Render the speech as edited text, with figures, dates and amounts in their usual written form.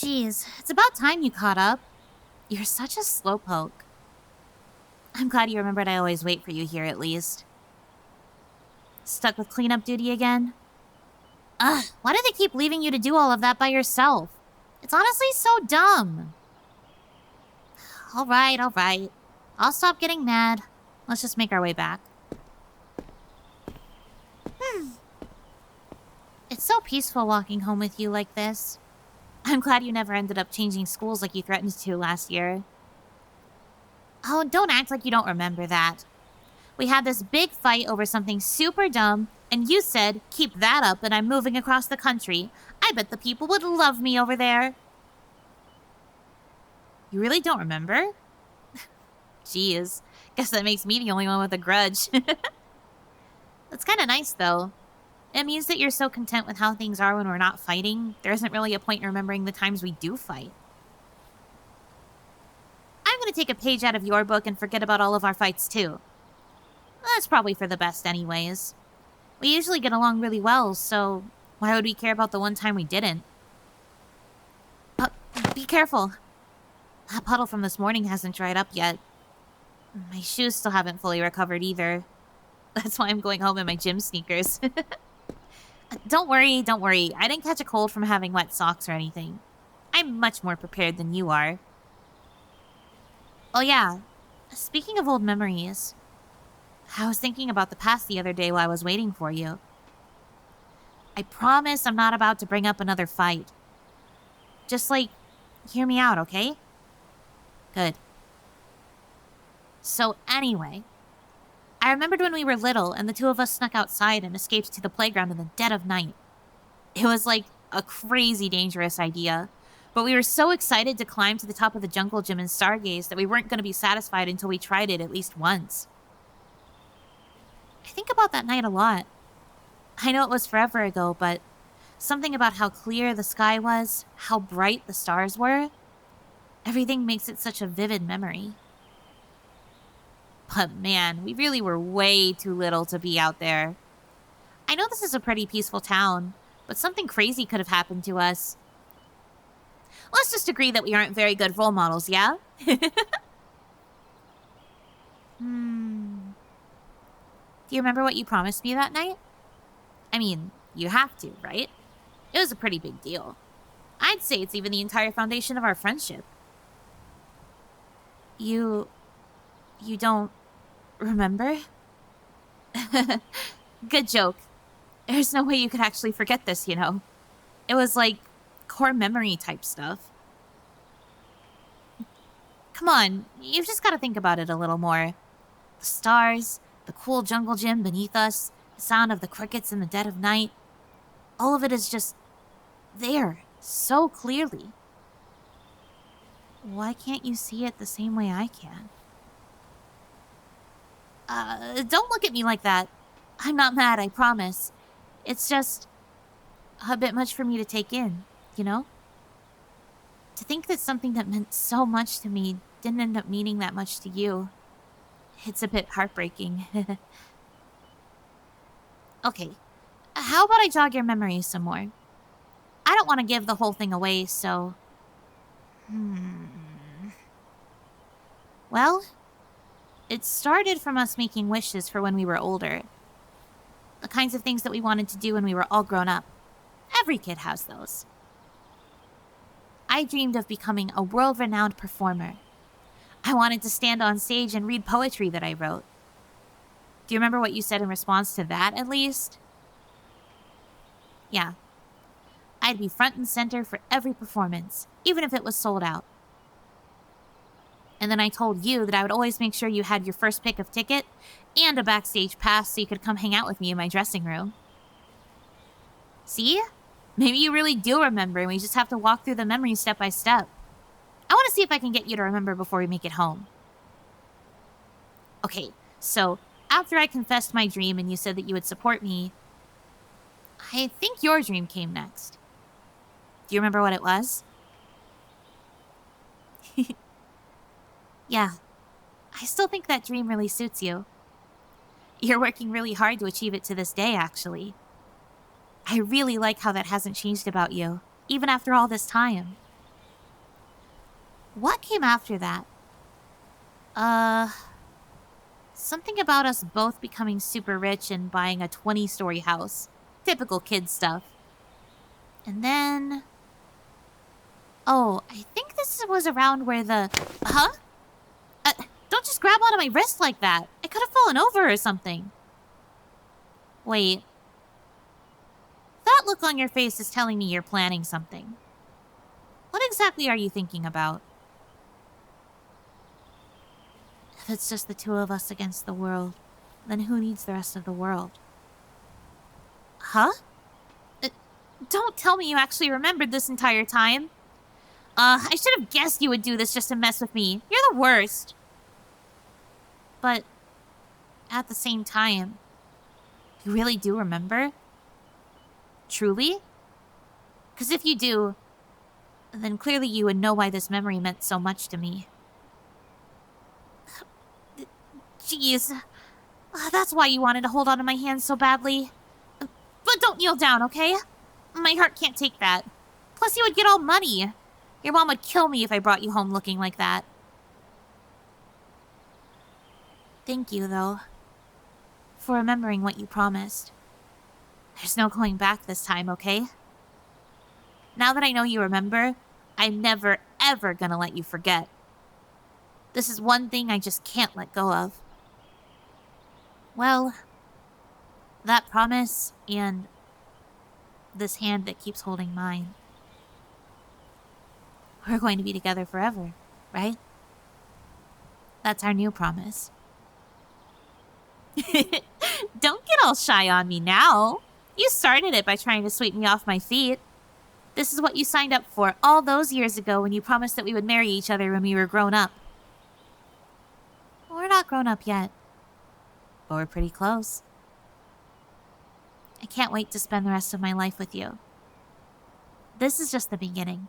Geez, it's about time you caught up. You're such a slowpoke. I'm glad you remembered I always wait for you here at least. Stuck with cleanup duty again? Ugh, why do they keep leaving you to do all of that by yourself? It's honestly so dumb. Alright. I'll stop getting mad. Let's just make our way back. It's so peaceful walking home with you like this. I'm glad you never ended up changing schools like you threatened to last year. Oh, don't act like you don't remember that. We had this big fight over something super dumb, and you said, keep that up and I'm moving across the country. I bet the people would love me over there. You really don't remember? Jeez, guess that makes me the only one with a grudge. That's kind of nice, though. It means that you're so content with how things are when we're not fighting, there isn't really a point in remembering the times we do fight. I'm going to take a page out of your book and forget about all of our fights, too. That's probably for the best anyways. We usually get along really well, so why would we care about the one time we didn't? Be careful. That puddle from this morning hasn't dried up yet. My shoes still haven't fully recovered either. That's why I'm going home in my gym sneakers. Don't worry. I didn't catch a cold from having wet socks or anything. I'm much more prepared than you are. Oh yeah, speaking of old memories, I was thinking about the past the other day while I was waiting for you. I promise I'm not about to bring up another fight. Just, hear me out, okay? Good. So anyway, I remembered when we were little and the two of us snuck outside and escaped to the playground in the dead of night. It was a crazy dangerous idea, but we were so excited to climb to the top of the jungle gym and stargaze that we weren't going to be satisfied until we tried it at least once. I think about that night a lot. I know it was forever ago, but something about how clear the sky was, how bright the stars were, everything makes it such a vivid memory. But man, we really were way too little to be out there. I know this is a pretty peaceful town, but something crazy could have happened to us. Let's just agree that we aren't very good role models, yeah? Do you remember what you promised me that night? I mean, you have to, right? It was a pretty big deal. I'd say it's even the entire foundation of our friendship. You don't remember? Good joke. There's no way you could actually forget this, you know. It was core memory type stuff. Come on, you've just got to think about it a little more. The stars, the cool jungle gym beneath us, the sound of the crickets in the dead of night. All of it is just there, so clearly. Why can't you see it the same way I can? Don't look at me like that. I'm not mad, I promise. It's just a bit much for me to take in, you know? To think that something that meant so much to me didn't end up meaning that much to you. It's a bit heartbreaking. Okay, how about I jog your memory some more? I don't want to give the whole thing away, so... Well, it started from us making wishes for when we were older. The kinds of things that we wanted to do when we were all grown up. Every kid has those. I dreamed of becoming a world-renowned performer. I wanted to stand on stage and read poetry that I wrote. Do you remember what you said in response to that, at least? Yeah. I'd be front and center for every performance, even if it was sold out. And then I told you that I would always make sure you had your first pick of ticket and a backstage pass so you could come hang out with me in my dressing room. See? Maybe you really do remember and we just have to walk through the memories step by step. I want to see if I can get you to remember before we make it home. Okay, so after I confessed my dream and you said that you would support me, I think your dream came next. Do you remember what it was? Yeah, I still think that dream really suits you. You're working really hard to achieve it to this day, actually. I really like how that hasn't changed about you, even after all this time. What came after that? Something about us both becoming super rich and buying a 20-story house. Typical kid stuff. And then... Oh, I think this was around where the... Huh? Don't just grab onto my wrist like that. I could have fallen over or something. Wait. That look on your face is telling me you're planning something. What exactly are you thinking about? If it's just the two of us against the world, then who needs the rest of the world? Huh? Don't tell me you actually remembered this entire time. I should have guessed you would do this just to mess with me. You're the worst. But at the same time, you really do remember? Truly? Because if you do, then clearly you would know why this memory meant so much to me. Jeez. That's why you wanted to hold on to my hand so badly. But don't kneel down, okay? My heart can't take that. Plus, you would get all money. Your mom would kill me if I brought you home looking like that. Thank you, though, for remembering what you promised. There's no going back this time, okay? Now that I know you remember, I'm never, ever gonna let you forget. This is one thing I just can't let go of. Well, that promise and this hand that keeps holding mine. We're going to be together forever, right? That's our new promise. Don't get all shy on me now. You started it by trying to sweep me off my feet. This is what you signed up for all those years ago when you promised that we would marry each other when we were grown up. We're not grown up yet, but we're pretty close. I can't wait to spend the rest of my life with you. This is just the beginning.